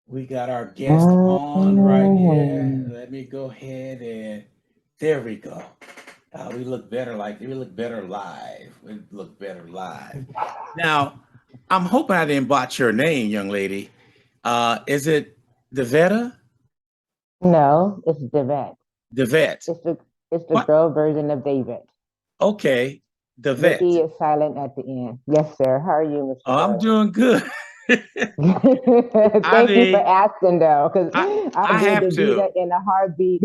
We got our guest on right here. Mm. Let me go ahead and there we go. We look better live. We look better live. Now, I'm hoping I didn't botch your name, young lady. Is it Davetta? No, it's Davette. Davette. It's the it's the What? girl version of David. Okay, The E Davette. is silent at the end. Yes, sir. How are you, Mr. Oh, I'm Gray? doing good. I Thank you for mean, asking, though, because I I'll I do have to. Davita in a heartbeat.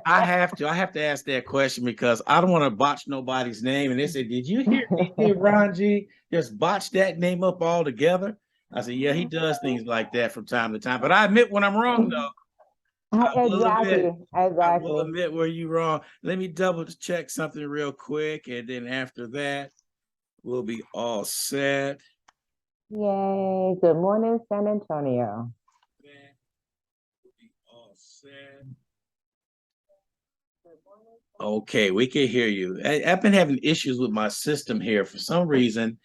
I have to ask that question because I don't want to botch nobody's name. And they said, "Did you hear DJ Ron G just botch that name up altogether?" I said, "Yeah, he does things like that from time to time." But I admit when I'm wrong, though. I will admit, Exactly, I will exactly. admit where you're wrong. Let me double check something real quick, and then after that, we'll be all set. Yay. Good morning, San Antonio. We'll be all set. Okay, we can hear you. I've been having issues with my system here for some reason.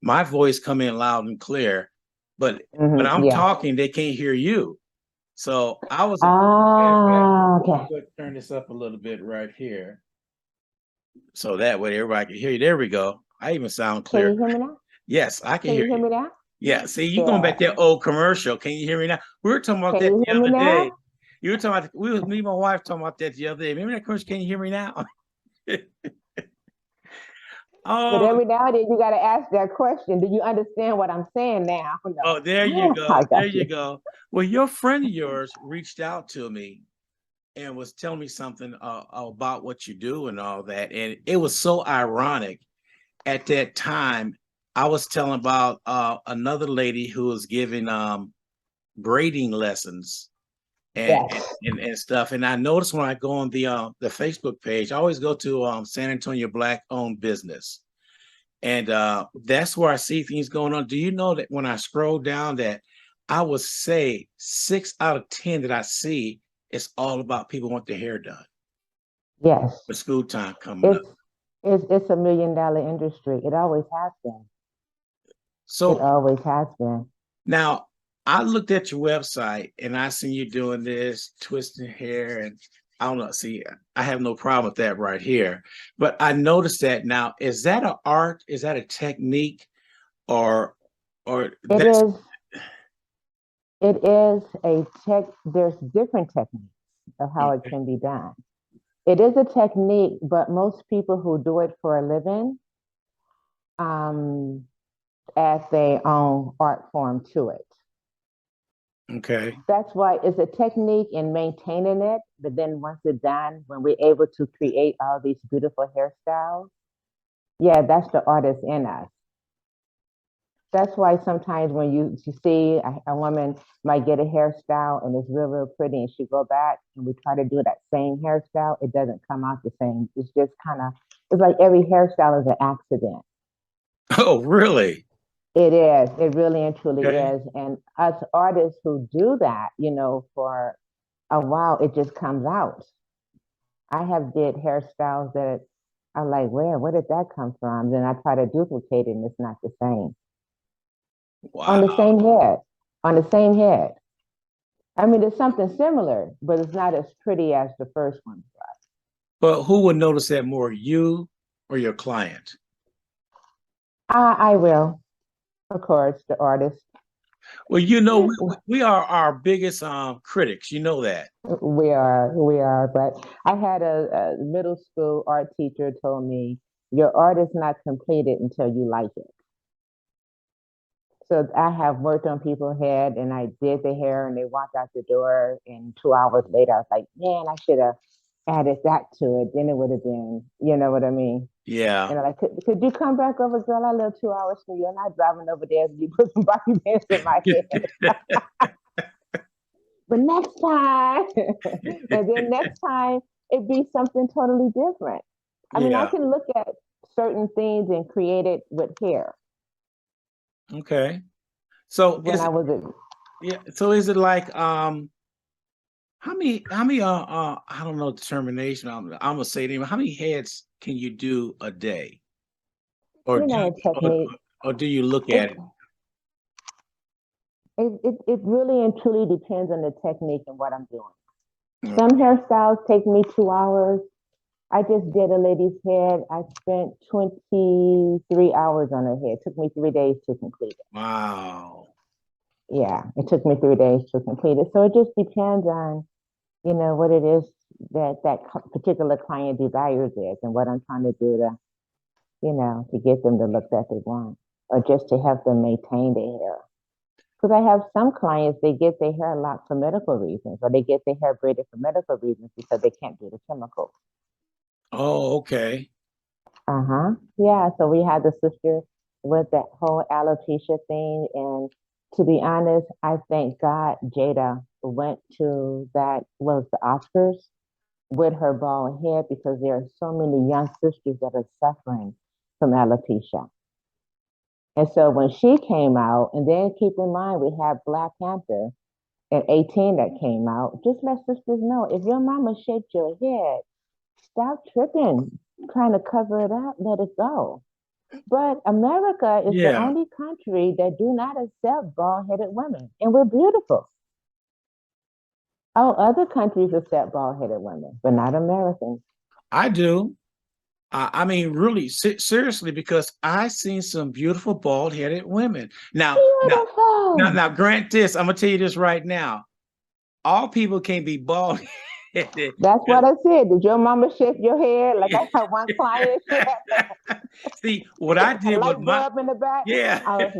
My voice come in loud and clear, but when I'm Yeah. talking, they can't hear you. So I was, matter of fact, Ah, let me okay. go turn this up a little bit right here. So that way everybody can hear you. There we go. I even sound Can clear. you hear me now? Yes, I can Can hear you hear you. me now? Yeah, see, you going back Good. to that old commercial. Can you hear me now? We were talking about Can that you the hear me other day. now? You were talking about me and my wife talking about that the other day. Remember that commercial? Can you hear me now? But Oh, every now and then you got to ask that question. Do you understand what I'm saying now? oh, there you No. go. I There got you you. go. Well, your friend of yours reached out to me and was telling me something about what you do and all that. And it was so ironic. At that time, I was telling about another lady who was giving braiding lessons and, Yes. and stuff. And I noticed when I go on the Facebook page, I always go to San Antonio Black owned business. And that's where I see things going on. Do you know that when I scroll down that I would say 6 out of 10 that I see, it's all about people want their hair done Yes. for school time coming up. It's it's a $1 million industry. It always has been. It So always has been. now I looked at your website and I seen you doing this, twisting hair, and I don't know. See, I have no problem with that right here. But I noticed that now, is that an art? Is that a technique? Or or It that's is it is a tech. There's different techniques of how it okay. can be done. It is a technique, but most people who do it for a living um, add their own art form to it. Okay. That's why it's a technique in maintaining it. But then once it's done, when we're able to create all these beautiful hairstyles, yeah, that's the artist in us. That's why sometimes when you see a woman might get a hairstyle and it's real, real pretty, and she go back and we try to do that same hairstyle, it doesn't come out the same. It's just kind of, it's like every hairstyle is an accident. Oh, really? It is. It really and truly Okay. is. And us artists who do that, for a while, it just comes out. I have did hairstyles that I'm like, where did that come from? Then I try to duplicate it and it's not the same. On the Wow. same head. On the same head. I mean, it's something similar, but it's not as pretty as the first one. But who would notice that more, you or your client? I will, of course, the artist. Well, you know, we are our biggest critics. You know that. We are. But I had a middle school art teacher told me, your art is not completed until you like it. So I have worked on people's head and I did the hair and they walked out the door and 2 hours later I was like, man, I should have added that to it. Then it would have been, you know what I mean? Yeah. And I'm like, could you come back over, girl? I live 2 hours from you. I'm not driving over there if you put some body bands in my head. But next time, and then next time it be something totally different. I mean, I Yeah. can look at certain things and create it with hair. Okay. So When is I it was a yeah, so is it like how many I don't know determination. I'm gonna say to him, how many heads can you do a day? Or a or, technique. or do you look It at it? It really and truly depends on the technique and what I'm doing. Some Okay. hairstyles take me 2 hours. I just did a lady's head. I spent 23 hours on her head. It took me 3 days to complete it. Wow. Yeah, it took me 3 days to complete it. So it just depends on, what it is that particular client desires is and what I'm trying to do to get them the look that they want or just to help them maintain their hair. Because I have some clients, they get their hair locked for medical reasons or they get their hair braided for medical reasons because they can't do the chemicals. Oh, okay. Uh-huh. Yeah, so we had the sister with that whole alopecia thing. And to be honest, I thank God Jada went to the Oscars with her bald head because there are so many young sisters that are suffering from alopecia. And so when she came out, and then keep in mind we had Black Panther in 18 that came out, just let sisters know if your mama shaped your head, stop tripping, trying to cover it up, let it go. But America is the Yeah. only country that do not accept bald-headed women, and we're beautiful. Oh, other countries accept bald-headed women, but not Americans. I do. I mean, really, seriously, because I seen some beautiful bald-headed women. Beautiful. Now, grant this. I'm gonna tell you this right now. All people can't be bald-headed. That's what I said. Did your mama shake your head? Like I had one client, she had See, what I a did with light my, bulb in the back. yeah. I was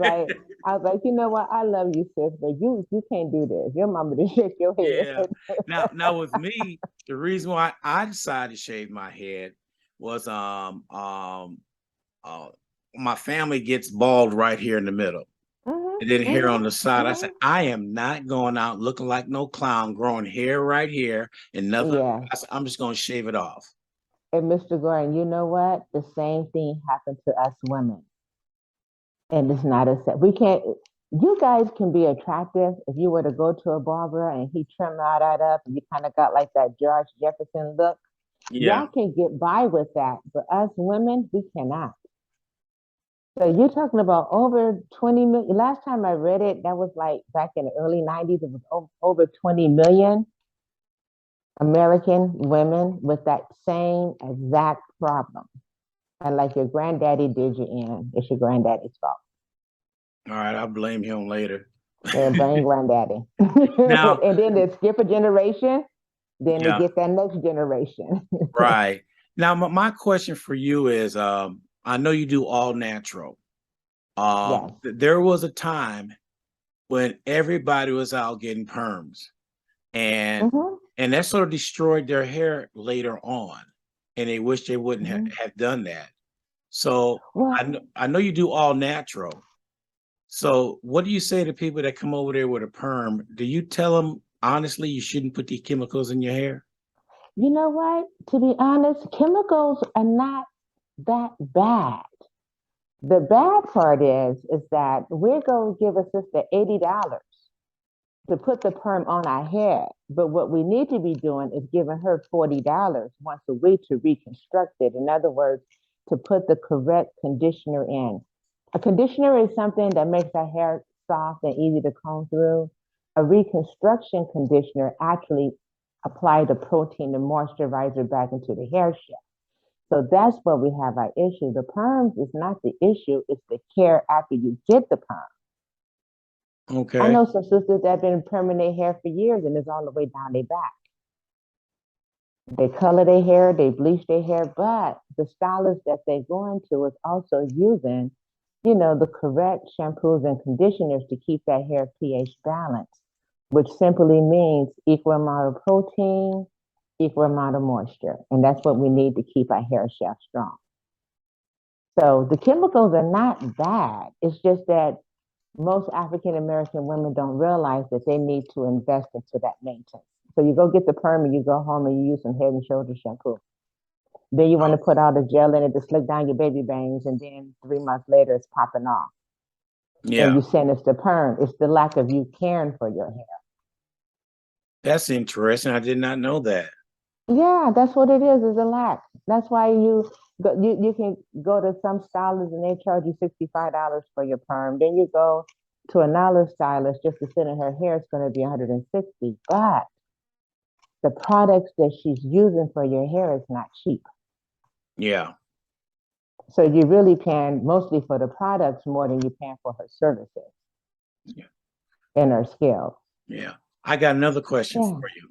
like, you know what? I love you, sis, but you can't do this. Your mama did shake your Yeah. head. Now with me, the reason why I decided to shave my head was uh my family gets bald right here in the middle. And then hair on the side. I said, I am not going out looking like no clown, growing hair right here and nothing. Yeah. I said, I'm just gonna shave it off. And Mr. Gordon, you know what? The same thing happened to us women. And it's not a set. We can't, you guys can be attractive if you were to go to a barber and he trimmed all that up and you kind of got like that George Jefferson look. Yeah. Y'all can get by with that, but us women, we cannot. So you're talking about over 20 million. Last time I read it, that was like back in the early 90s, it was over 20 million American women with that same exact problem. And like your granddaddy did you in, it's your granddaddy's fault. All right, I'll blame him later. Yeah, blame granddaddy. Now, And then they skip a generation, then they yeah, get that next generation. right. Now, my question for you is I know you do all natural. Yes. There was a time when everybody was out getting perms, and Mm-hmm. and that sort of destroyed their hair later on, and they wish they wouldn't Mm-hmm. have done that. So Well, I know you do all natural. So what do you say to people that come over there with a perm? Do you tell them honestly you shouldn't put these chemicals in your hair? you know what? To be honest, chemicals are not that bad. The bad part is that we're going to give a sister $80 to put the perm on our head. But what we need to be doing is giving her $40 once a week to reconstruct it. In other words, to put the correct conditioner in. A conditioner is something that makes our hair soft and easy to comb through. A reconstruction conditioner actually apply the protein, the moisturizer back into the hair shaft. So that's where we have our issue. The perms is not the issue, it's the care after you get the perm. I Okay. know some sisters that have been perming their hair for years and it's all the way down their back. They color their hair, they bleach their hair, but the stylist that they're going to is also using, the correct shampoos and conditioners to keep that hair pH balanced, which simply means equal amount of protein, equal amount of moisture. And that's what we need to keep our hair shaft strong. So the chemicals are not bad. It's just that most African American women don't realize that they need to invest into that maintenance. So you go get the perm and you go home and you use some head and shoulder shampoo. Then you want to put all the gel in it to slick down your baby bangs, and then 3 months later it's popping off. And Yeah, you saying it's the perm. It's the lack of you caring for your hair. that's interesting. I did not know that. Yeah, that's what it is a lack. That's why you can go to some stylists and they charge you $65 for your perm. Then you go to a knowledge stylist just to sit in her hair is going to be 160, but the products that she's using for your hair is not cheap. Yeah. So you're really paying mostly for the products more than you're paying for her services Yeah. and her skills. Yeah. I got another question Yeah. for you.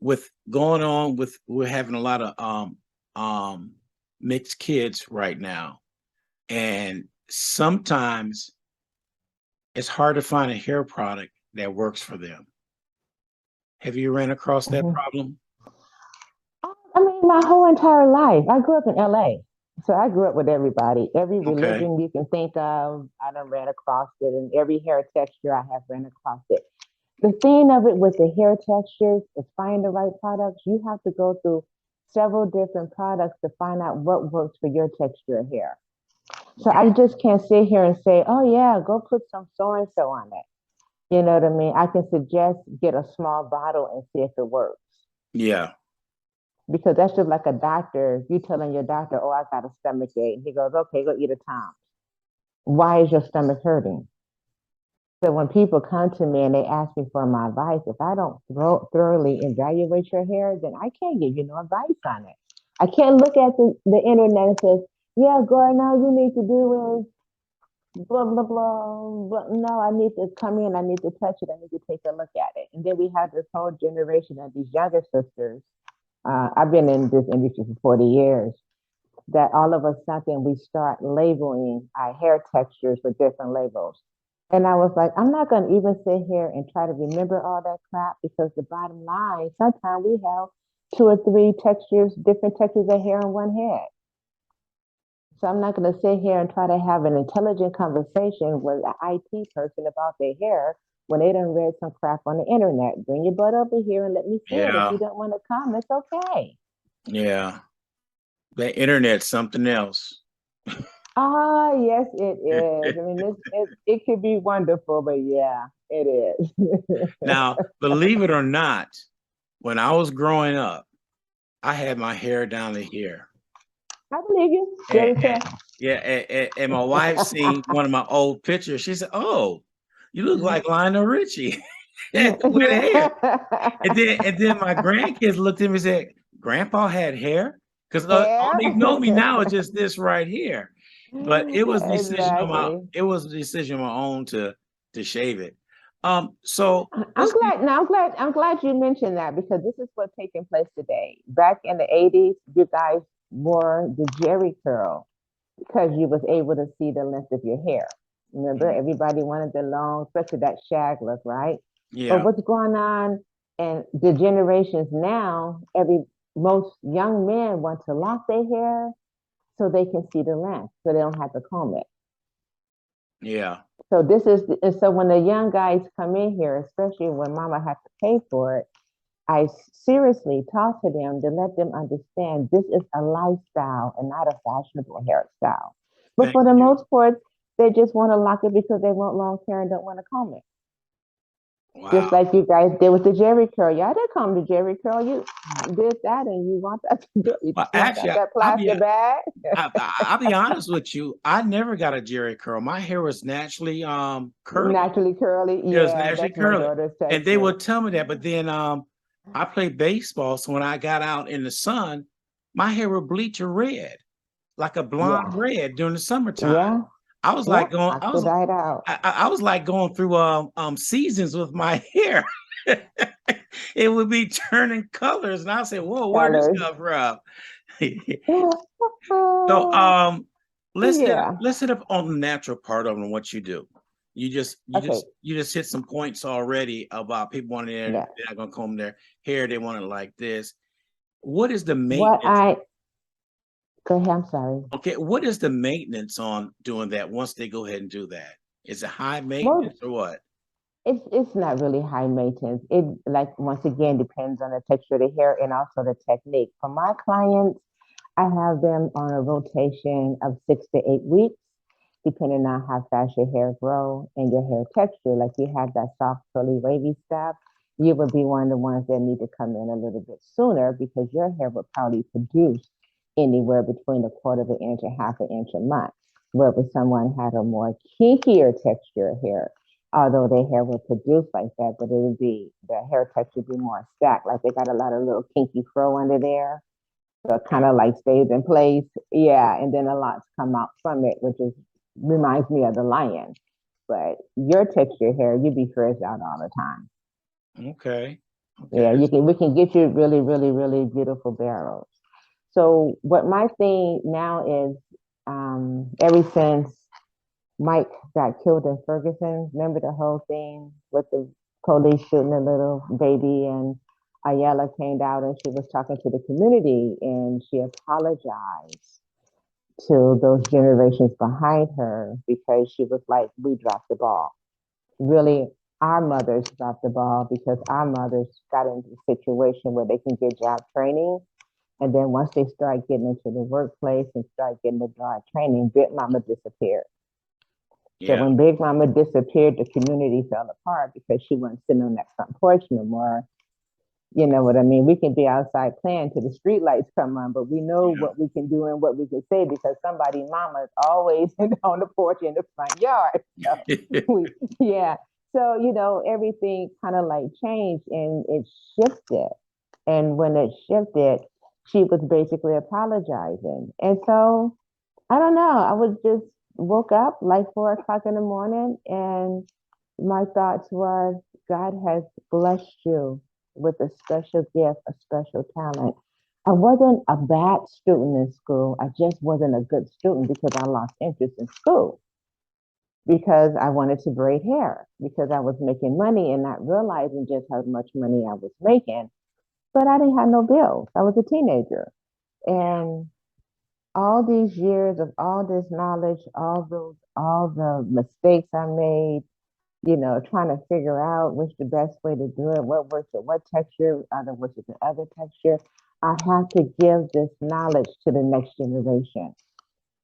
With going on with we're having a lot of mixed kids right now. And sometimes it's hard to find a hair product that works for them. Have you ran across that Mhm. problem? I mean, my whole entire life. I grew up in LA. So I grew up with everybody. Every Okay. religion you can think of, I done ran across it. And every hair texture, I have ran across it. The thing of it with the hair textures is finding the right products. You have to go through several different products to find out what works for your texture of hair. So I just can't sit here and say, oh, yeah, go put some so and so on it. You know what I mean? I can suggest get a small bottle and see if it works. Yeah. Because that's just like a doctor. You telling your doctor, oh, I got a stomach ache. And he goes, okay, go eat a Tom. Why is your stomach hurting? So when people come to me and they ask me for my advice, if I don't thoroughly evaluate your hair, then I can't give you no advice on it. I can't look at the internet and say, yeah, Gordon, all you need to do is blah, blah, blah. But no, I need to come in, I need to touch it, I need to take a look at it. And then we have this whole generation of these younger sisters. I've been in this industry for 40 years, that all of a sudden we start labeling our hair textures with different labels. And I was like, I'm not going to even sit here and try to remember all that crap because the bottom line, sometimes we have two or three textures, different textures of hair in one head. So I'm not going to sit here and try to have an intelligent conversation with an IT person about their hair when they done read some crap on the internet. Bring your butt over here and let me see it. If Yeah. you don't want to come, it's okay. Yeah. The internet's something else. Ah, yes, it is. I mean, it could be wonderful, but yeah, it is. Now, believe it or not, when I was growing up, I had my hair down to here. I believe you. And, Jerry and- Curl. yeah, and my wife seen one of my old pictures. She said, "Oh, you look like Lionel Richie with hair." And then my grandkids looked at me and said, "Grandpa had hair?" Because all Hair. they know me now is just this right here. But it was a decision on my Exactly. it was a decision on my own to shave it. So I'm let's get glad. Now I'm glad you mentioned that because this is what's taking place today. Back in the '80s, you guys wore the Jerry curl because you was able to see the length of your hair. Remember, Mhm. everybody wanted the long, especially that shag look, right? But Yeah, what's going on in the generations now? Most young men want to lock their hair so they can see the length, so they don't have to comb it. yeah, So and so when the young guys come in here, especially when Mama has to pay for it, I seriously talk to them to let them understand this is a lifestyle and not a fashionable hairstyle. But thank for the you. most part, they just want to lock it because they want long hair and don't want to comb it. Just Wow. like you guys did with the Jerry curl. Y'all did comb the Jerry curl. You did that and you want that to do you Well, want that, actually, that I'll be plastic bag? I'll be honest with you. I never got a Jerry curl. My hair was naturally curly. Naturally curly. It was Yeah, naturally that's my curly. daughter's And they texture. would tell me that, but then I played baseball. So when I got out in the sun, my hair would bleach red, like a blonde Yeah. red during the summertime. Yeah. I was like Yep. going, Oxidized out. I was like going through seasons with my hair. It would be turning colors, and I said, "Whoa, where did this Colors. come from?" So Yeah. let's hit up on the natural part of what you do. Okay. You just hit some points already about people wanting their Yeah. they're not gonna comb their hair, they want it like this. What is the What maintenance? I Go ahead, I'm sorry. Okay, what is the maintenance on doing that once they go ahead and do that? Is it high Well, maintenance or what? it's not really high maintenance. It like once again depends on the texture of the hair and also the technique. For my clients, I have them on a rotation of 6 to 8 weeks, depending on how fast your hair grow and your hair texture. Like you have that soft, curly, wavy stuff, you would be one of the ones that need to come in a little bit sooner because your hair would probably produce anywhere between a quarter of an inch and half an inch a month. whether someone had a more kinkier texture hair, although their hair would produce like that, but it would be the hair texture would be more stacked, like they got a lot of little kinky fro under there. So it kind Okay. of like stays in place. Yeah, and then the locks come out from it, which is reminds me of the lion. But your texture hair, you be fresh out all the time. Okay. Yeah, Okay. you can we can get you really, really, really beautiful barrels. So what my thing now is, ever since Mike got killed in Ferguson, remember the whole thing with the police shooting the little baby, and Ayala came out and she was talking to the community and she apologized to those generations behind her because she was like, we dropped the ball. Really, our mothers dropped the ball because our mothers got into a situation where they can get job training. And then once they start getting into the workplace and start getting the job training, Big Mama disappeared. So Yeah. when Big Mama disappeared, the community fell apart because she wasn't sitting on that front porch no more. You know what I mean? We can be outside playing till the street lights come on, but we know Yeah. what we can do and what we can say because somebody mama is always on the porch in the front yard. So we, yeah. So, everything kind of like changed and it shifted. And when it shifted, she was basically apologizing. And so I don't know. I was just woke up like 4 o'clock in the morning, and my thoughts was, God has blessed you with a special gift, a special talent. I wasn't a bad student in school. I just wasn't a good student because I lost interest in school because I wanted to braid hair because I was making money and not realizing just how much money I was making. But I didn't have no bills. I was a teenager. And all these years of all this knowledge, all the mistakes I made, trying to figure out what's the best way to do it, what works with what texture, other works with the other texture. I have to give this knowledge to the next generation.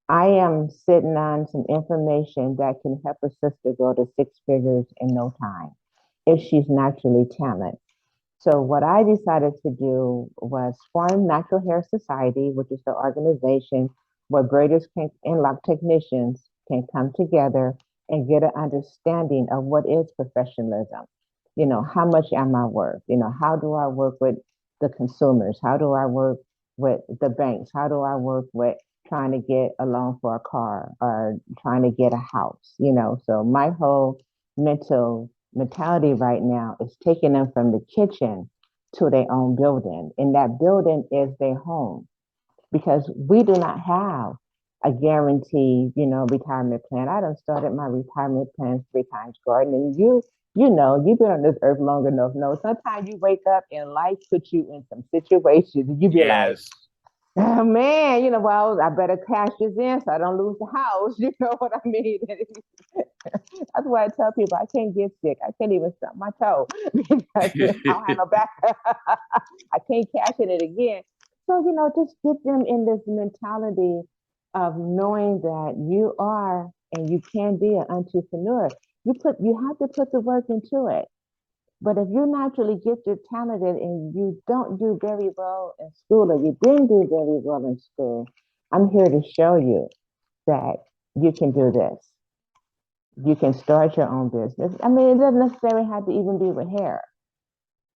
I am sitting on some information that can help a sister go to 6 figures in no time if she's naturally talented. So what I decided to do was form Natural Hair Society, which is the organization where braiders and lock technicians can come together and get an understanding of what is professionalism. How much am I worth? How do I work with the consumers? How do I work with the banks? How do I work with trying to get a loan for a car or trying to get a house? So my whole mentality right now is taking them from the kitchen to their own building. And that building is their home because we do not have a guaranteed, retirement plan. I done started my retirement plan 3 times, Gordon. And you've been on this earth long enough. No, sometimes you wake up and life puts you in some situations and you be like, Yes. oh man, well, I better cash this in so I don't lose the house. You know what I mean? That's why I tell people I can't get sick. I can't even stump my toe because I don't have no back. I can't cash in it again. So, just get them in this mentality of knowing that you are and you can be an entrepreneur. You have to put the work into it. But if you're naturally gifted, talented, and you don't do very well in school, or you didn't do very well in school, I'm here to show you that you can do this. You can start your own business. I mean, it doesn't necessarily have to even be with hair,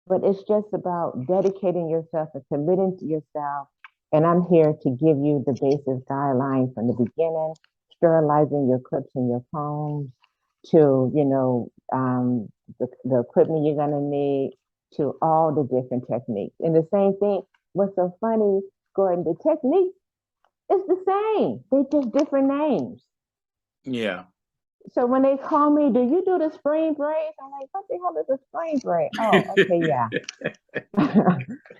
but it's just about dedicating yourself and committing to yourself. And I'm here to give you the basic guidelines from the beginning, sterilizing your clips and your combs, to the equipment you're gonna need, to all the different techniques. And the same thing. What's so funny, Gordon? The technique is the same. They just different names. Yeah. So when they call me, do you do the spring braids? I'm like, what the hell is a spring braid? Oh, okay, yeah.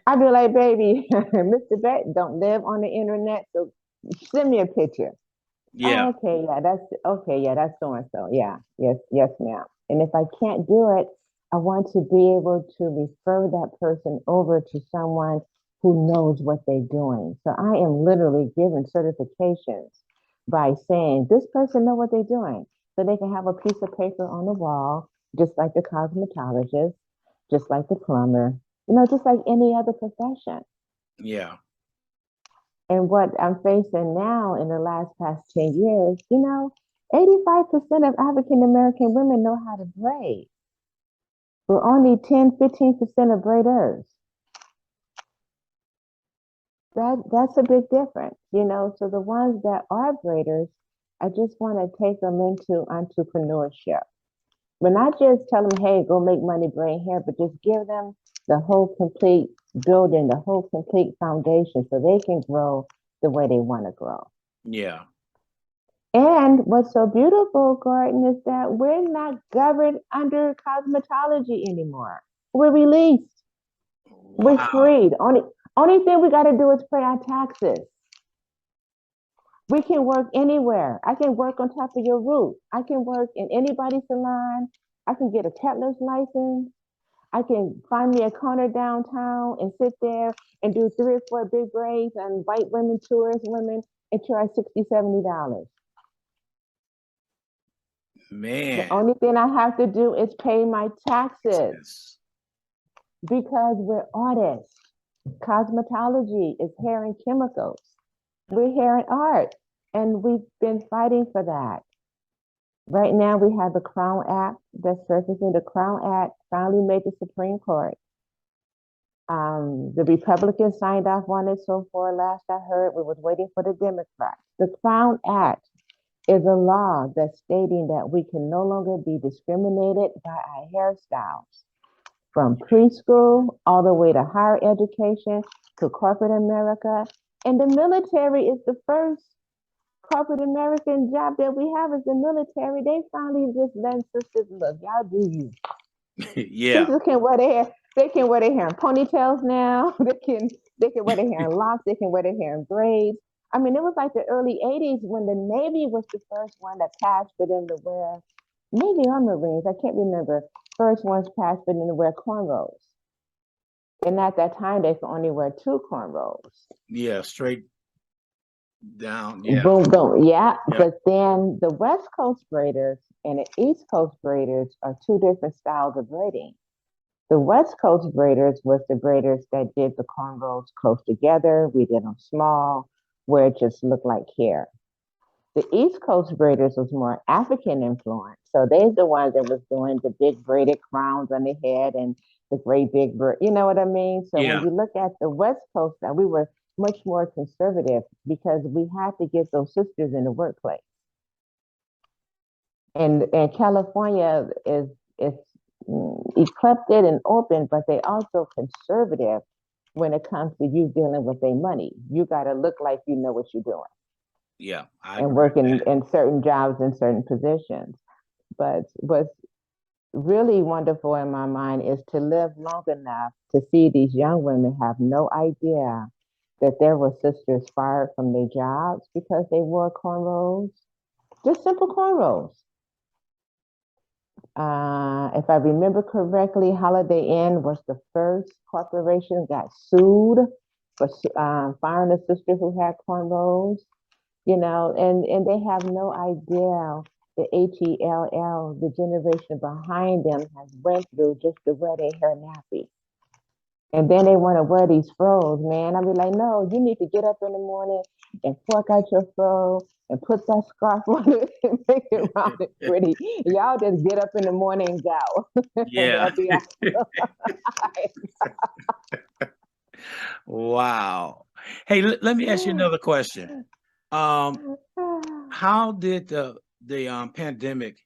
I'd be like, baby, Mr. Bet don't live on the internet, so send me a picture. Yeah. Oh, okay, yeah, that's okay, yeah, that's so and so. Yeah, yes, yes, ma'am. And if I can't do it, I want to be able to refer that person over to someone who knows what they're doing. So I am literally giving certifications by saying this person know what they're doing. So they can have a piece of paper on the wall, just like the cosmetologist, just like the plumber, just like any other profession. Yeah. And what I'm facing now in the past 10 years, 85% of African American women know how to braid. We're only 10, 15% of braiders. That's a big difference, So the ones that are braiders, I just want to take them into entrepreneurship. But not just tell them, hey, go make money braiding hair, but just give them the whole complete building, the whole complete foundation so they can grow the way they want to grow. Yeah. And what's so beautiful, Gordon, is that we're not governed under cosmetology anymore. We're released. We're Wow. freed. Only thing we got to do is pay our taxes. We can work anywhere. I can work on top of your roof. I can work in anybody's salon. I can get a tattler's license. I can find me a corner downtown and sit there and do 3 or 4 big braids and white women, tourist women, and charge $60, $70. The Man. only thing I have to do is pay my taxes Yes. because we're artists. Cosmetology is hair and chemicals. We're hair and art, and we've been fighting for that. Right now, we have the Crown Act that's surfacing. The Crown Act finally made the Supreme Court. The Republicans signed off on it so far. Last I heard, we was waiting for the Democrats. The Crown Act is a law that's stating that we can no longer be discriminated by our hairstyles, from preschool all the way to higher education to corporate America. And the military is the first corporate American job that we have is the military. They finally just letting sisters look, y'all do you. Yeah. Sisters can wear their hair. They can wear their hair in ponytails now. They can wear their hair in locks. They can wear their hair in braids. I mean, it was like the early '80s when the Navy was the first one that passed for them to wear. Maybe or Marines, I can't remember. First ones passed for them to wear cornrows. And at that time, they could only wear 2 cornrows. Yeah. Straight down. Yeah. Boom, boom. Yeah. Yeah. But then the West Coast braiders and the East Coast braiders are 2 different styles of braiding. The West Coast braiders was the braiders that did the cornrows close together. We did them small, where it just looked like hair. The East Coast braiders was more African influence. So they're the ones that was doing the big braided crowns on the head and the great big, you know what I mean? So when Yeah. you look at the West Coast, we were much more conservative because we had to get those sisters in the workplace. And California is eclectic and open, but they also conservative when it comes to you dealing with their money. You got to look like you know what you're doing Yeah. I and agree with working that. in certain jobs and certain positions. But what's really wonderful in my mind is to live long enough to see these young women have no idea that there were sisters fired from their jobs because they wore cornrows, just simple cornrows. If I remember correctly, Holiday Inn was the first corporation got sued for firing a sister who had cornrows, and they have no idea the HELL, the generation behind them, has went through just to wear their hair nappy. And then they want to wear these froze, man. I be like, no, you need to get up in the morning and fork out your fro and put that scarf on it and make it round and pretty. Y'all just get up in the morning and go, and Yeah. they'll be all right. Wow. Hey, let me ask you another question. How did the pandemic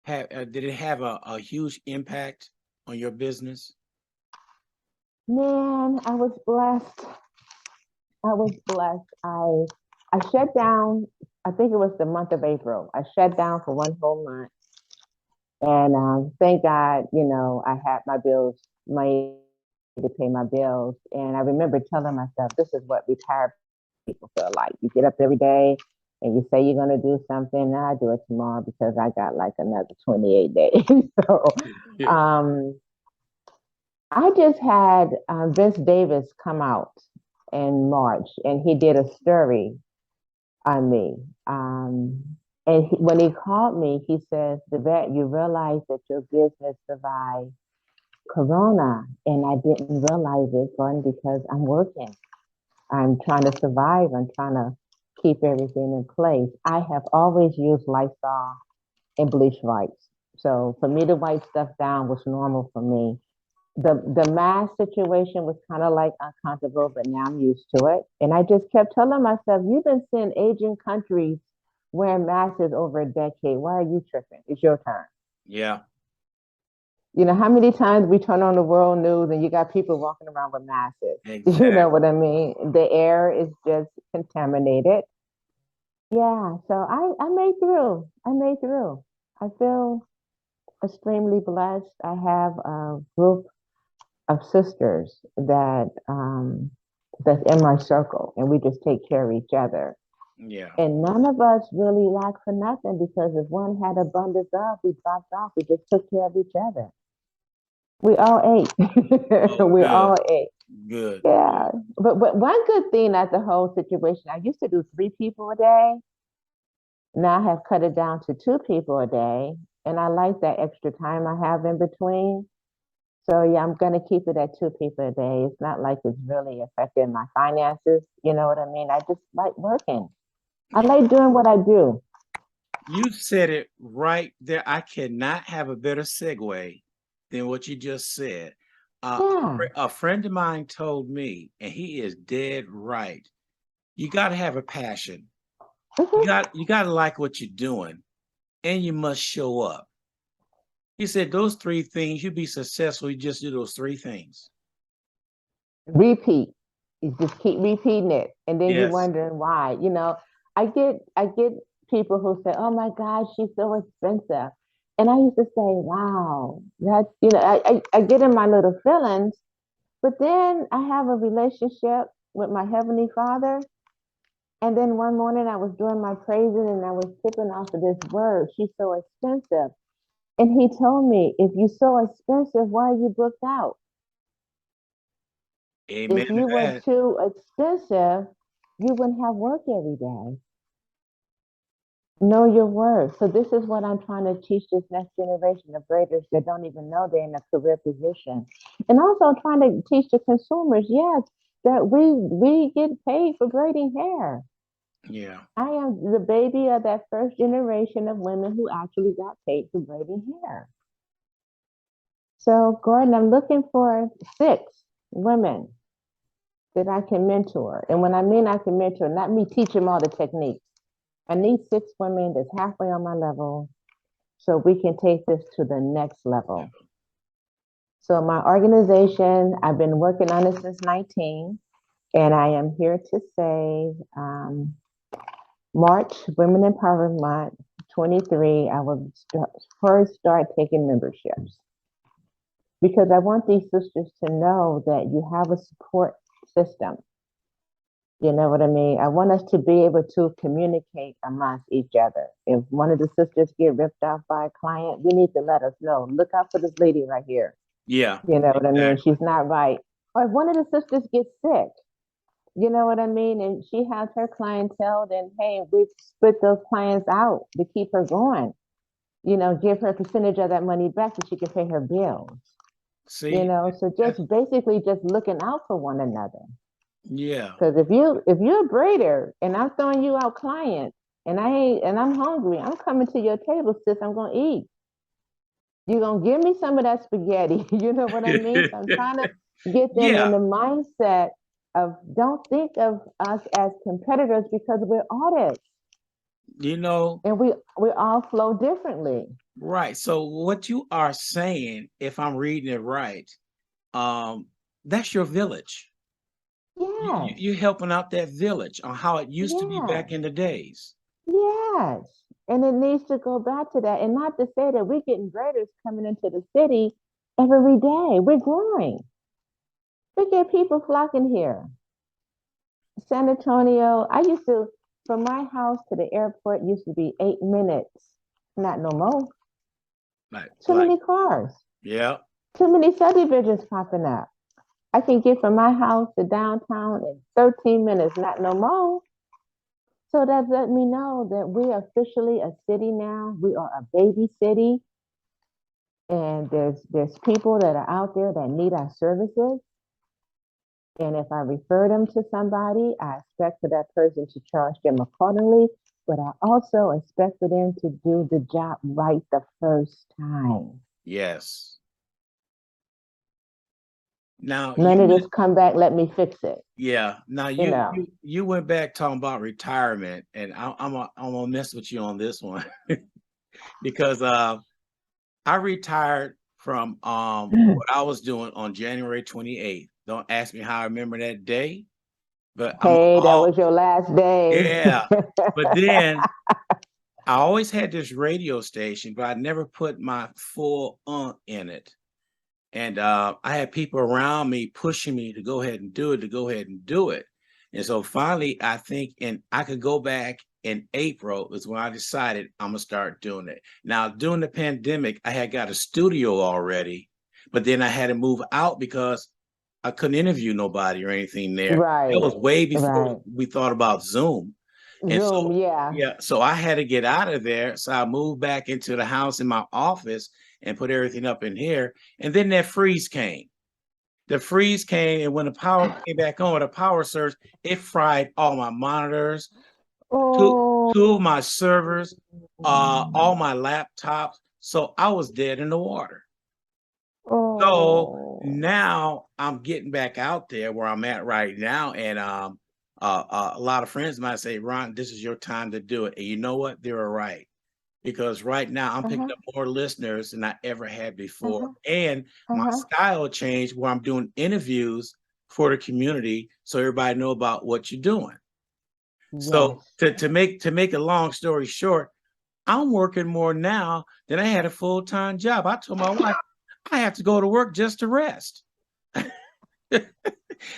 have did it have a huge impact on your business? Man, I was blessed. I was blessed. I shut down. I think it was the month of April. I shut down for 1 whole month, and thank God, I had my bills, money to pay my bills. And I remember telling myself, "This is what retired people feel like. You get up every day, and you say you're gonna do something. And I do it tomorrow because I got like another 28 days." So, Yeah. um, I just had Vince Davis come out in March, and he did a story on me. And when he called me, he says, "Davette, you realize that your business survived Corona," and I didn't realize it, Gordon, because I'm working. I'm trying to survive. I'm trying to keep everything in place. I have always used Lysol and bleach wipes. So for me to wipe stuff down was normal for me. The mask situation was kind of like uncomfortable, but now I'm used to it. And I just kept telling myself, you've been seeing Asian countries wearing masks over a decade. Why are you tripping? It's your turn. Yeah, You know, how many times we turn on the world news and you got people walking around with masks? You know exactly. what I mean? The air is just contaminated. Yeah, so I made through. I made through. I feel extremely blessed. I have a group of sisters that's in my circle, and we just take care of each other. Yeah. And none of us really lack for nothing because if one had abundance of, we dropped off. We just took care of each other. We all ate. Oh, We good, all ate. good, Yeah. good. But one good thing at the whole situation, I used to do 3 people a day. Now I have cut it down to 2 people a day. And I like that extra time I have in between. So yeah, I'm gonna keep it at 2 people a day. It's not like it's really affecting my finances. You know what I mean? I just like working. I like doing what I do. You said it right there. I cannot have a better segue than what you just said. Yeah. A friend of mine told me, and he is dead right. You got to have a passion. Mhm. You got to like what you're doing, and you must show up. He said those three things. You'll be successful. You just do those three things. Repeat. You just keep repeating it, and then you're Yes. wondering why. You know, I get people who say, "Oh my gosh, she's so expensive," and I used to say, "Wow, that's I get in my little feelings." But then I have a relationship with my heavenly Father. And then one morning I was doing my praising and I was tipping off of this word. She's so expensive. And he told me, if you're so expensive, why are you booked out? Amen If to you were that. too expensive, you wouldn't have work every day. Know your worth. So this is what I'm trying to teach this next generation of graders that don't even know they're in a career position. And also trying to teach the consumers, yes, that we get paid for braiding hair. Yeah. I am the baby of that first generation of women who actually got paid for braiding hair. So, Gordon, I'm looking for 6 women that I can mentor. And when I mean I can mentor, not me teach them all the techniques. I need 6 women that's halfway on my level so we can take this to the next level. So, my organization, I've been working on it since 19, and I am here to say March, Women Empowerment Month 23, I will first start taking memberships because I want these sisters to know that you have a support system. You know what I mean? I want us to be able to communicate amongst each other. If one of the sisters get ripped off by a client, we need to let us know. Look out for this lady right here. Yeah. You know what I mean? Exactly. She's not right. Or if one of the sisters gets sick, you know what I mean? And she has her clientele, then hey, we split those clients out to keep her going. You know, give her a percentage of that money back so she can pay her bills. You See, know, so just that's basically just looking out for one another. yeah. Because if you're a braider and I'm throwing you out clients and I ain't and I'm hungry, I'm coming to your table, sis. I'm gonna eat. You're gonna give me some of that spaghetti. You know what I mean? So I'm trying to get them in Yeah. the mindset of don't think of us as competitors because we're artists You know, and we all flow differently. right. So what you are saying, if I'm reading it right, um, that's your village. Yes, You're helping out that village on how it used to be back yes, in the days. yes. And it needs to go back to that. And not to say that we're getting graders coming into the city every day. We're growing. We get people flocking here. San Antonio, I used to, from my house to the airport used to be 8 minutes. Not no more. Too Like, many cars. yeah, Too many subdivisions popping up. I can get from my house to downtown in 13 minutes, not no more. So that let me know that we're officially a city now. We are a baby city, and there's people that are out there that need our services. And if I refer them to somebody, I expect for that person to charge them accordingly, but I also expect for them to do the job right the first time. Yes. Now None of you this come back, let me fix it. yeah. Now You you know, you you went back talking about retirement, and I'm gonna mess with you on this one because I retired from what I was doing on January 28th. Don't ask me how I remember that day, but I'm hey, that all was your last day. yeah. But then I always had this radio station, but I never put my full in it. And I had people around me pushing me to go ahead and do it, to go ahead and do it. And so finally, I think, and I could go back in April is when I decided I'm gonna start doing it. Now, during the pandemic, I had got a studio already, but then I had to move out because I couldn't interview nobody or anything there. That Right, was way before right. we thought about Zoom. And Zoom, so, yeah. yeah, so I had to get out of there. So I moved back into the house in my office and put everything up in here. And then that freeze came. The freeze came, and when the power came back on, the power surge, it fried all my monitors, two Oh, two of my servers, all my laptops. So I was dead in the water. So oh. now I'm getting back out there where I'm at right now, and a lot of friends might say, "Ron, this is your time to do it." And you know what? They're right because right now I'm picking Uh-huh, up more listeners than I ever had before, uh-huh, and my uh-huh. style changed where I'm doing interviews for the community, so everybody know about what you're doing. So Yes. to make a long story short, I'm working more now than I had a full-time job. I told my wife I have to go to work just to rest. but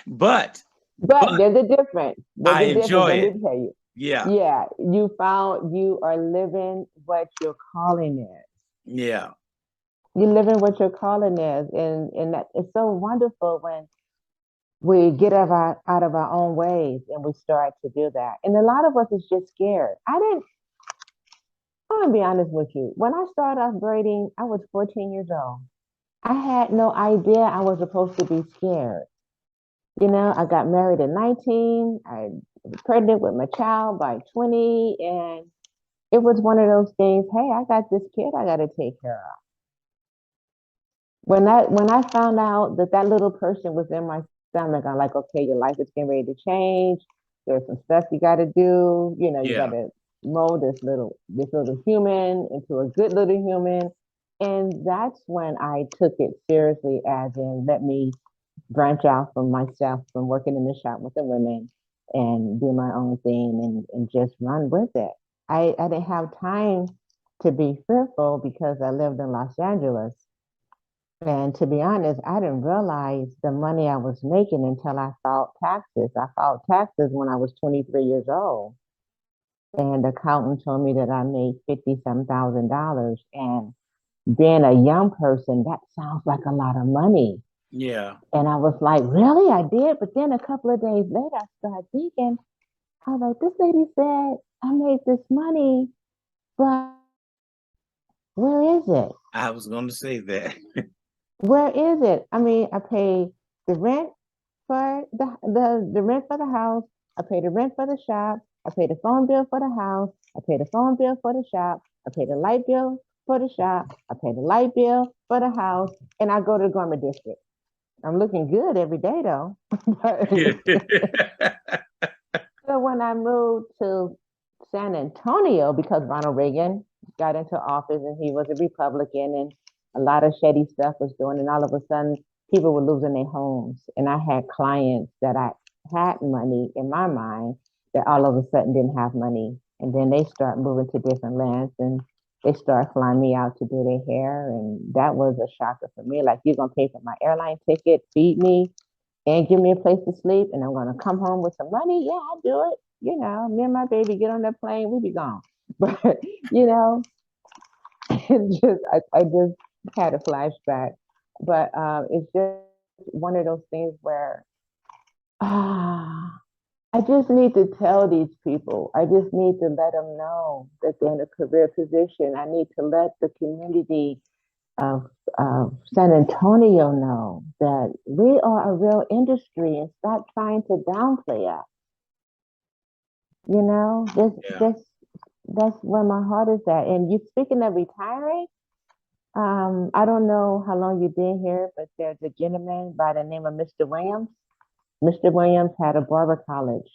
But but there's a difference. There's I a difference. enjoy Let it. me tell you. Yeah. Yeah, you found you are living what your calling is. Yeah. You're living what your calling is, and that it's so wonderful when we get out of our own ways and we start to do that. And a lot of us is just scared. I'm gonna be honest with you. When I started off braiding, I was 14 years old. I had no idea I was supposed to be scared. You know, I got married at 19. I was pregnant with my child by 20. And it was one of those things, hey, I got this kid I got to take care of. When I found out that that little person was in my stomach, I'm like, okay, your life is getting ready to change. There's some stuff you got to do. You know, you got Yeah. to mold this little human into a good little human. And that's when I took it seriously, as in, let me branch out from myself, from working in the shop with the women and do my own thing and just run with it. I didn't have time to be fearful because I lived in Los Angeles. And to be honest, I didn't realize the money I was making until I filed taxes. I filed taxes when I was 23 years old. And the accountant told me that I made 50 some $1,000. And being a young person, that sounds like a lot of money. Yeah. And I was like, really? I did. But then a couple of days later, I started thinking, I was like, this lady said I made this money, but where is it? I was going to say that. Where is it? I mean, I pay the rent for the rent for the house. I pay the rent for the shop. I pay the phone bill for the house. I pay the phone bill for the shop. I pay the light bill for the shop. I pay the light bill for the house. And I go to the garment district. I'm looking good every day though. So when I moved to San Antonio, because Ronald Reagan got into office and he was a Republican and a lot of shady stuff was doing, and all of a sudden people were losing their homes. And I had clients that I had money in my mind that all of a sudden didn't have money. And then they start moving to different lands and they start flying me out to do their hair. And that was a shocker for me. Like, you're going to pay for my airline ticket, feed me, and give me a place to sleep, and I'm gonna come home with some money. Yeah, I'll do it. You know, me and my baby get on that plane, we be gone. But you know, I just had a flashback. But it's just one of those things where ah, I just need to tell these people. I just need to let them know that they're in a career position. I need to let the community of San Antonio know that we are a real industry and stop trying to downplay us. You know, Yeah. this that's where my heart is at. And you speaking of retiring, I don't know how long you've been here, but there's a gentleman by the name of Mr. Williams. Mr. Williams had a barber college,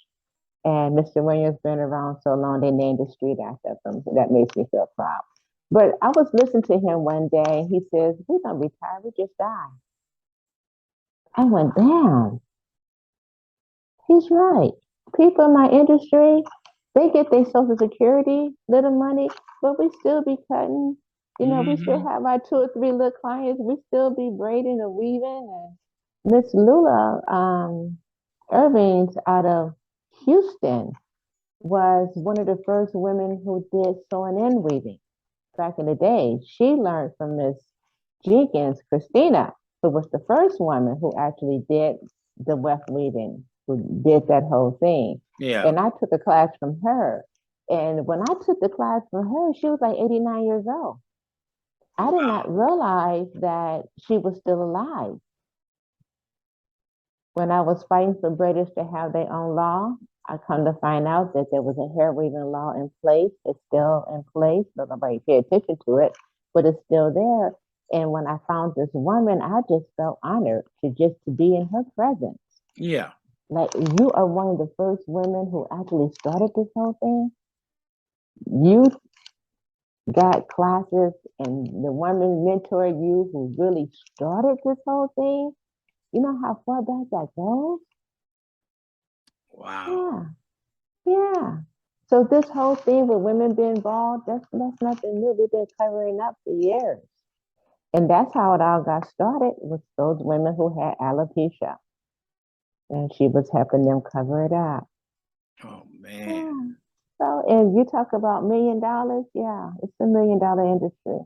and Mr. Williams been around so long they named the street after him. So that makes me feel proud. But I was listening to him one day. He says, "We don't retire, we just die." I went, "Damn, he's right." People in my industry, they get their social security, little money, but we still be cutting. You know, we still Hmm. have our two or three little clients. We still be braiding and weaving. And Miss Lula Irving's out of Houston was one of the first women who did sewing and weaving back in the day. She learned from Miss Jenkins, Christina, who was the first woman who actually did the weft weaving, who did that whole thing. Yeah. And I took a class from her. And when I took the class from her, she was like 89 years old. I did not Wow. realize that she was still alive. When I was fighting for British to have their own law, I come to find out that there was a hair weaving law in place. It's still in place, but nobody paid attention to it, but it's still there. And when I found this woman, I just felt honored to be in her presence. Yeah. Like you are one of the first women who actually started this whole thing. You got classes and the woman mentored you who really started this whole thing. You know how far back that goes? Wow. Yeah. Yeah. So this whole thing with women being involved, that's nothing new. We've been covering up for years. And that's how it all got started with those women who had alopecia. And she was helping them cover it up. Oh man. Yeah. So and you talk about $1 million, yeah, it's $1 million industry.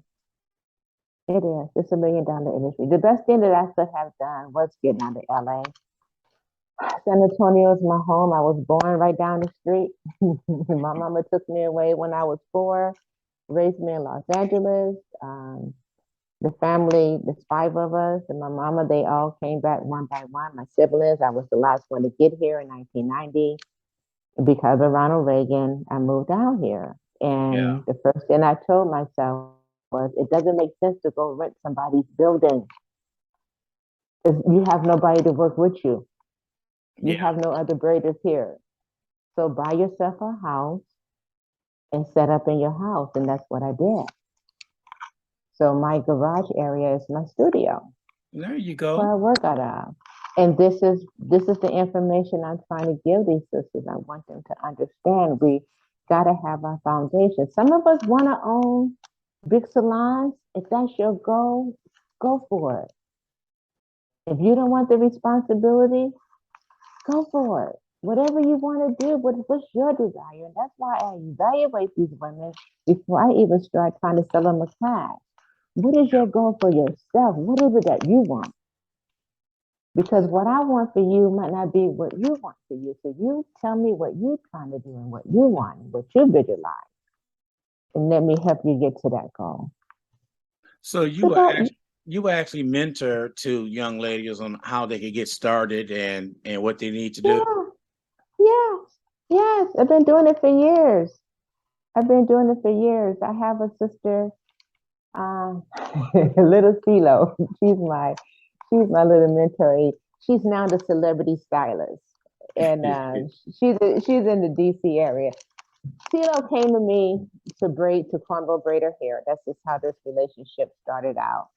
It is. It's $1 million industry. The best thing that I could have done was getting out of LA. San Antonio is my home. I was born right down the street. My mama took me away when I was 4, raised me in Los Angeles. The family, there's 5 of us, and my mama, they all came back one by one. My siblings, I was the last one to get here in 1990. Because of Ronald Reagan, I moved out here. Yeah. And the first thing I told myself was, it doesn't make sense to go rent somebody's building because you have nobody to work with you. You Yeah. have no other braiders here. So buy yourself a house and set up in your house. And that's what I did. So my garage area is my studio There you where go. I work out of. And this is the information I'm trying to give these sisters. I want them to understand we gotta have our foundation. Some of us want to own big salons. If that's your goal, go for it. If you don't want the responsibility, go for it. Whatever you want to do, what's your desire? And that's why I evaluate these women before I even start trying to sell them a class. What is Yeah. your goal for yourself? What is it that you want? Because what I want for you might not be what you want for you. So you tell me what you're trying to do and what you want, what you visualize, and let me help you get to that goal. So It's about you were actually mentor to young ladies on how they could get started and what they need to do. yeah, yes, yes. I've been doing it for years. I've been doing it for years. I have a sister, um, little CeeLo. She's my little mentor. She's now the celebrity stylist, and she's in the DC area. CeeLo came to me to cornrow braid her hair. That's just how this relationship started out.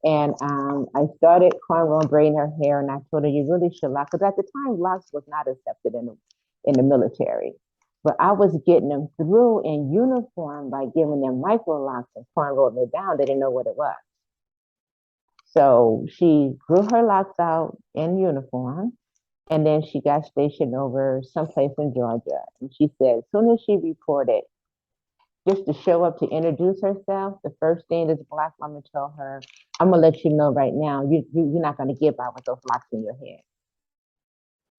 And I started cornrow braiding her hair, and I told her you really should lock, because at the time locks was not accepted in the military. But I was getting them through in uniform by giving them micro locks and cornrowing it down. They didn't know what it was. So she grew her locks out in uniform, and then she got stationed over someplace in Georgia. And she said, as soon as she reported, just to show up to introduce herself, the first thing this black woman told her, I'm gonna let you know right now, you're not gonna get by with those locks in your head.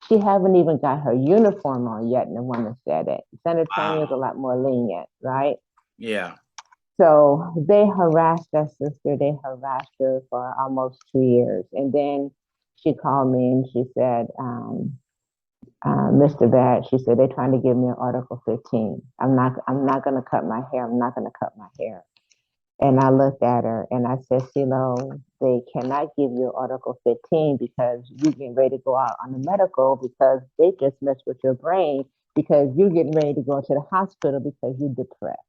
She haven't even got her uniform on yet, and the woman said it. San Antonio is a Wow. lot more lenient, right? Yeah. So they harassed our sister. They harassed her for almost 2 years. And then she called me and she said, Mr. Bad, she said, they're trying to give me an Article 15. I'm not going to cut my hair. I'm not going to cut my hair. And I looked at her and I said, CeeLo, they cannot give you Article 15 because you're getting ready to go out on the medical because they just messed with your brain because you're getting ready to go to the hospital because you're depressed.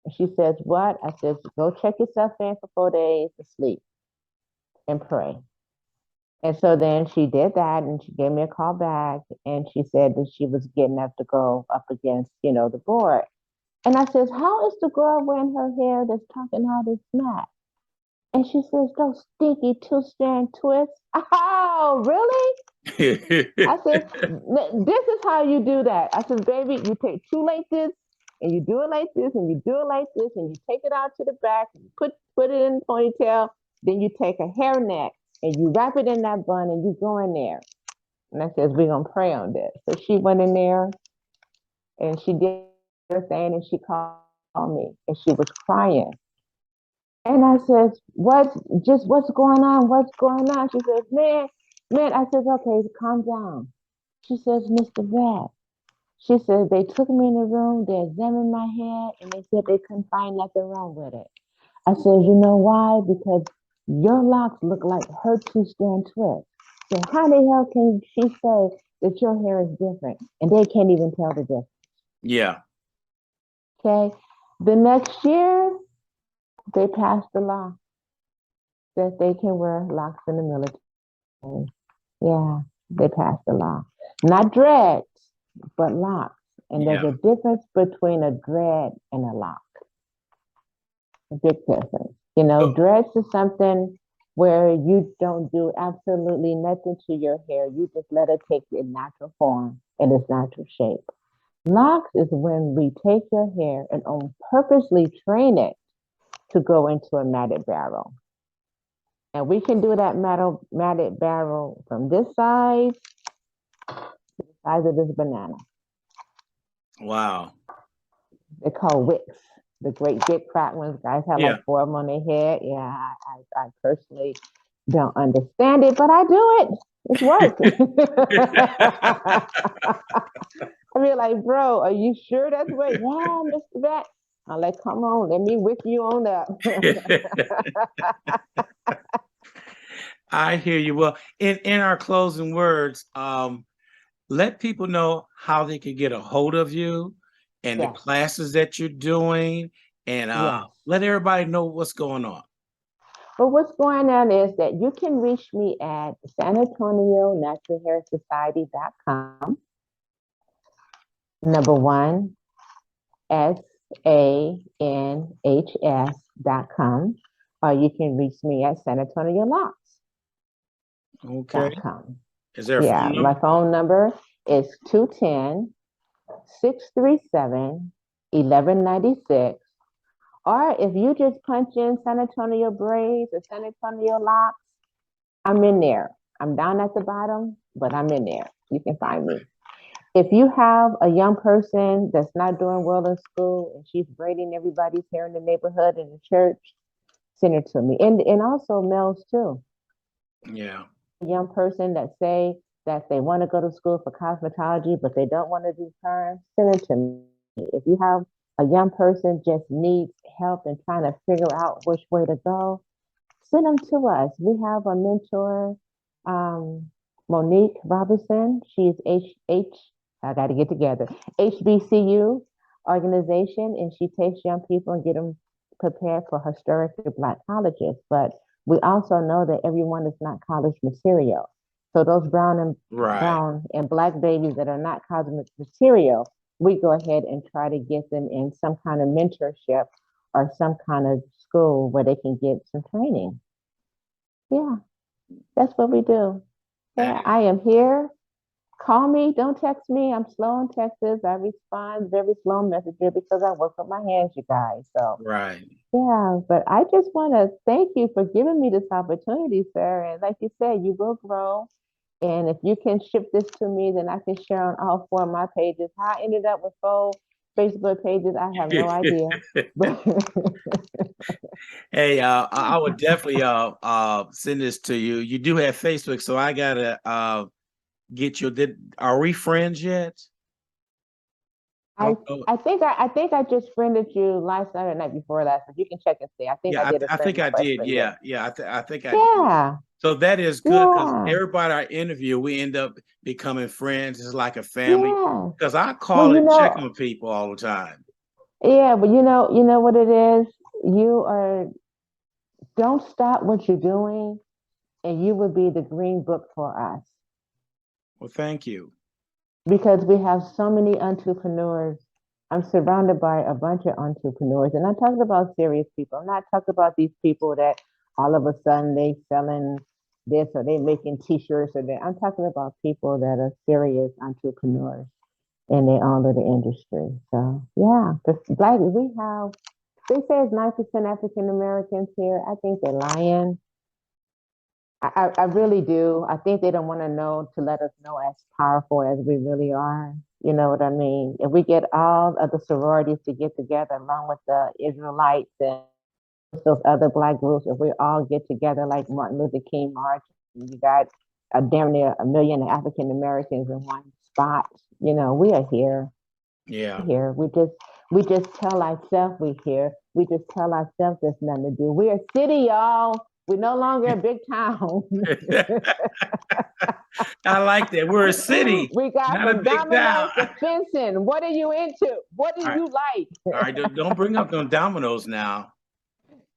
And she says, what? I said, go check yourself in for 4 days to sleep and pray. And so then she did that and she gave me a call back and she said that she was getting up to go up against, the board. And I says, how is the girl wearing her hair that's talking all this smack? And she says, those stinky two-strand twists. Oh, really? I said, this is how you do that. I said, baby, you take two like this, and you do it like this, and you do it like this, and you take it out to the back, and you put it in a ponytail, then you take a hairnet, and you wrap it in that bun, and you go in there. And I says, we're going to pray on this. So she went in there, and she did her thing, and she called me, and she was crying. And I said, what's going on? What's going on? She says, man, I said, okay, calm down. She says, Mr. Vet, she says, they took me in the room, they examined my hair, and they said they couldn't find nothing wrong with it. I said, you know why? Because your locks look like her two-strand twist. So how the hell can she say that your hair is different? And they can't even tell the difference. Yeah. Okay. The next year, they passed the law that they can wear locks in the military. Yeah, they passed the law. Not dreads, but locks. And there's Yeah. a difference between a dread and a lock. A big difference. Oh, Dreads is something where you don't do absolutely nothing to your hair. You just let it take its natural form and its natural shape. Locks is when we take your hair and purposely train it to go into a matted barrel. And we can do that matted barrel from this side to the size of this banana. wow. They're called wicks. The great big fat ones. Guys have Yeah. like 4 of them on their head. Yeah, I personally don't understand it, but I do it. It's work. I be like, bro, are you sure that's what? Yeah, Mr. Bat. I'm like, come on, let me whip you on up. I hear you. Well, in our closing words, let people know how they can get a hold of you and the Yes, classes that you're doing, and yes. let everybody know what's going on. But what's going on is that you can reach me at San Antonio Natural Hair Society.com. Number one, SANHS.com. Or you can reach me at San Antonio Okay. Locks.com. Is there a Yeah, phone my number? phone number is 210-637-1196. Or if you just punch in San Antonio Braids or San Antonio Locks, I'm in there. I'm down at the bottom, but I'm in there. You can find me. If you have a young person that's not doing well in school and she's braiding everybody's hair in the neighborhood and the church, send it to me. And also males too. Yeah. A young person that say that they want to go to school for cosmetology, but they don't want to do perm, send it to me. If you have a young person just needs help in trying to figure out which way to go, send them to us. We have a mentor, Monique Robinson. She's I got to get together, HBCU organization, and she takes young people and get them prepared for historically Black colleges. But we also know that everyone is not college material. So those Right. brown and Black babies that are not college material, we go ahead and try to get them in some kind of mentorship or some kind of school where they can get some training. Yeah, that's what we do. Yeah, Hey, I am here. Call me. Don't text me. I'm slow in Texas. I respond very slow messenger because I work with my hands, you guys. So right. yeah, but I just want to thank you for giving me this opportunity, sir. And like you said, you will grow. And if you can ship this to me, then I can share on all 4 of my pages how I ended up with 4 Facebook pages. I have no idea. But Hey, I would definitely send this to you. You do have Facebook, so I gotta get you. Are we friends yet? I I don't know. I think I just friended you last night or night before last, but you can check and see. I think I Yeah, did a I friend think I request did. for you. Yeah. I think I did. Yeah, So that is good because yeah, everybody I interview, we end up becoming friends. It's like a family. yeah. Because I Well, call and check on people all the time. yeah, but you know what it is? You are don't stop what you're doing and you will be the green book for us Well, thank you. because we have so many entrepreneurs. I'm surrounded by a bunch of entrepreneurs, and I'm talking about serious people. I'm not talking about these people that all of a sudden they selling this or they making t-shirts or that. I'm talking about people that are serious entrepreneurs and they own the industry. So yeah, because black we have they say it's 9% African Americans here. I think they're lying. I really do. I think they don't want to know to let us know as powerful as we really are. You know what I mean? If we get all of the sororities to get together, along with the Israelites and those other black groups, if we all get together like Martin Luther King March, you got a damn near a million African Americans in one spot. We are here. Yeah. Here, we just tell ourselves we here. We just tell ourselves there's nothing to do. We're a city, y'all. We're no longer a big town. I like that. We're a city, We got not a from big town. dominoes to fencing. What are you into? What do All right. you like? All right. Don't bring up them dominoes now.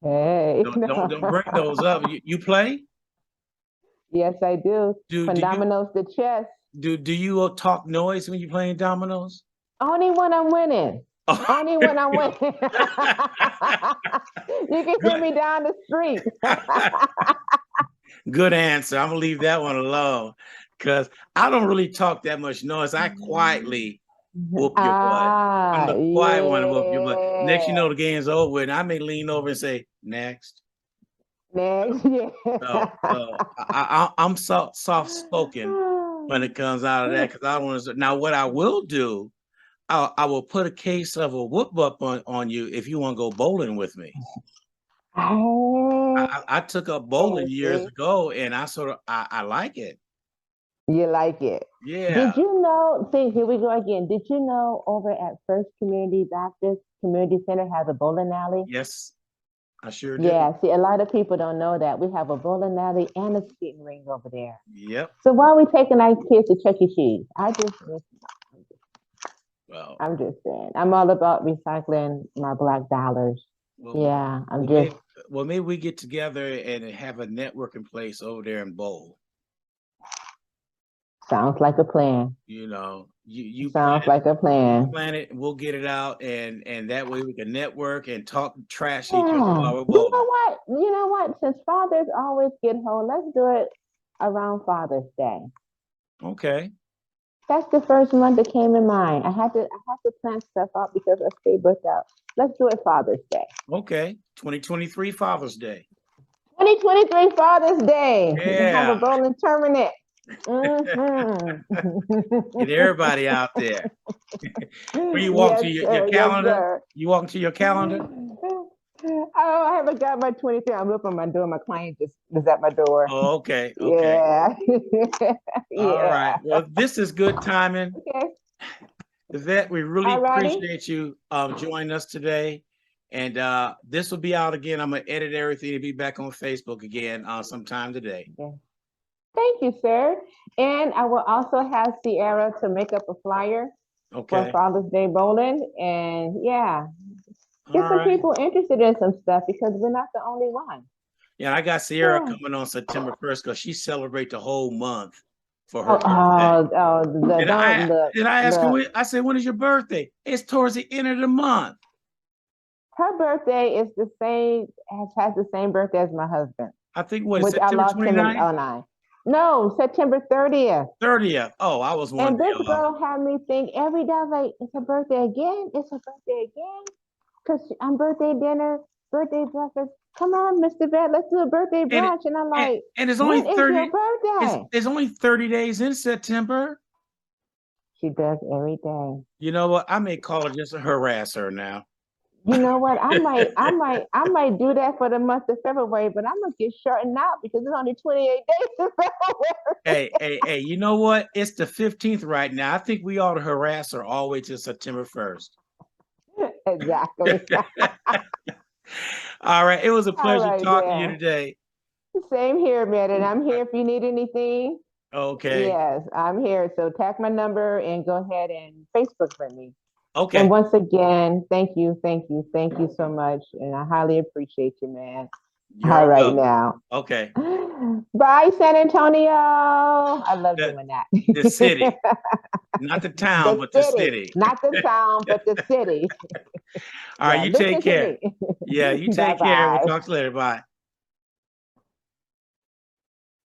Hey, Don't bring those up. You play? yes, I do. Do From do you dominoes to chess. do you talk noise when you're playing dominoes? Only when I'm winning. Oh, Only when I'm winning. You can hear good. me down the street. Good answer. I'm gonna leave that one alone because I don't really talk that much noise. I quietly whoop your butt. I'm Ah, the quiet one to whoop your butt. Next, you yeah. know, the game's over, and I may lean over and say, "Next." Next, yeah. I'm soft spoken when it comes out of that because I don't want to. Now, what I will do, I will put a case of a whoop up on you if you want to go bowling with me. Oh, I took up bowling years see, ago, and I like it. you like it. Yeah. Did you know? See, here we go again. Did you know over at First Community Baptist Community Center has a bowling alley? Yes, I sure do. Yeah, see, a lot of people don't know that. We have a bowling alley and a skating ring over there. Yep. So why are we taking our kids to Chuck E. Cheese? Well, I'm just saying. I'm all about recycling my black dollars. well, Yeah, I'm well, just maybe we get together and have a networking place over there in Bowl. sounds like a plan. You know, you plan Sounds like a you plan. plan it, we'll get it out, and that way we can network and talk trash to each other Yeah. while we're You know bowling. what? You know what? Since fathers always get home, let's do it around Father's Day. Okay. That's the first month that came in mind. I had to plan stuff out because I stay booked out. Let's do it Father's Day. Okay. 2023 Father's Day. 2023 Father's Day. We can have a Yeah. bowling tournament. Mm-hmm. Get everybody out there. When you walk Yes, to your sir. Yes, calendar, sir. you walk to your calendar. Oh, I haven't got my 23. I'm opening my door. My client just was at my door. Oh, okay. Okay. Yeah. All right. Yeah. Well, this is good timing. Okay. Yvette, we really All righty. appreciate you joining us today. And this will be out again. I'm gonna edit everything to be back on Facebook again sometime today. Yeah. Thank you, sir. And I will also have Sierra to make up a flyer for Okay. Father's Day bowling. And yeah, All get some right. people interested in some stuff because we're not the only one. Yeah, I got Sierra Yeah. coming on September 1st because she celebrates the whole month for her Oh, birthday. oh, oh, the, And don't look, I asked her, look. I said, when is your birthday? It's towards the end of the month. Her birthday is the same, has the same birthday as my husband, I think what is which I September lost him in 29th? '09. No, September 30th. 30th. Oh, I was one And day this off. girl had me think every day, I was like, it's her birthday again? It's her birthday again? Because I'm birthday dinner, birthday breakfast. Come on, Mr. Vet, let's do a birthday And brunch. And I'm like, and it's only when is your 30, birthday? it's only 30 days in September. She does every day. You know what? I may call her just to harass her now. You know what? I might do that for the month of February, but I'm gonna get shortened out because it's only 28 days in February. Hey, you know what? It's the 15th right now. I think we ought to harass her all the way to September 1st. Exactly. All right. It was a All pleasure right, talking to you then. today. Same here, man. And I'm here if you need anything. Okay. Yes, I'm here. So tag my number and go ahead and Facebook for me. And Okay. once again, thank you so much. And I highly appreciate you, man. You're All all right welcome. now. Okay. Bye, San Antonio. I love The, doing that. the city, not the town, The but the city, city. not the town, but the city. All right. Yeah, You take listen to care. me. Yeah. You Bye take care. We'll bye. talk to you later. Bye.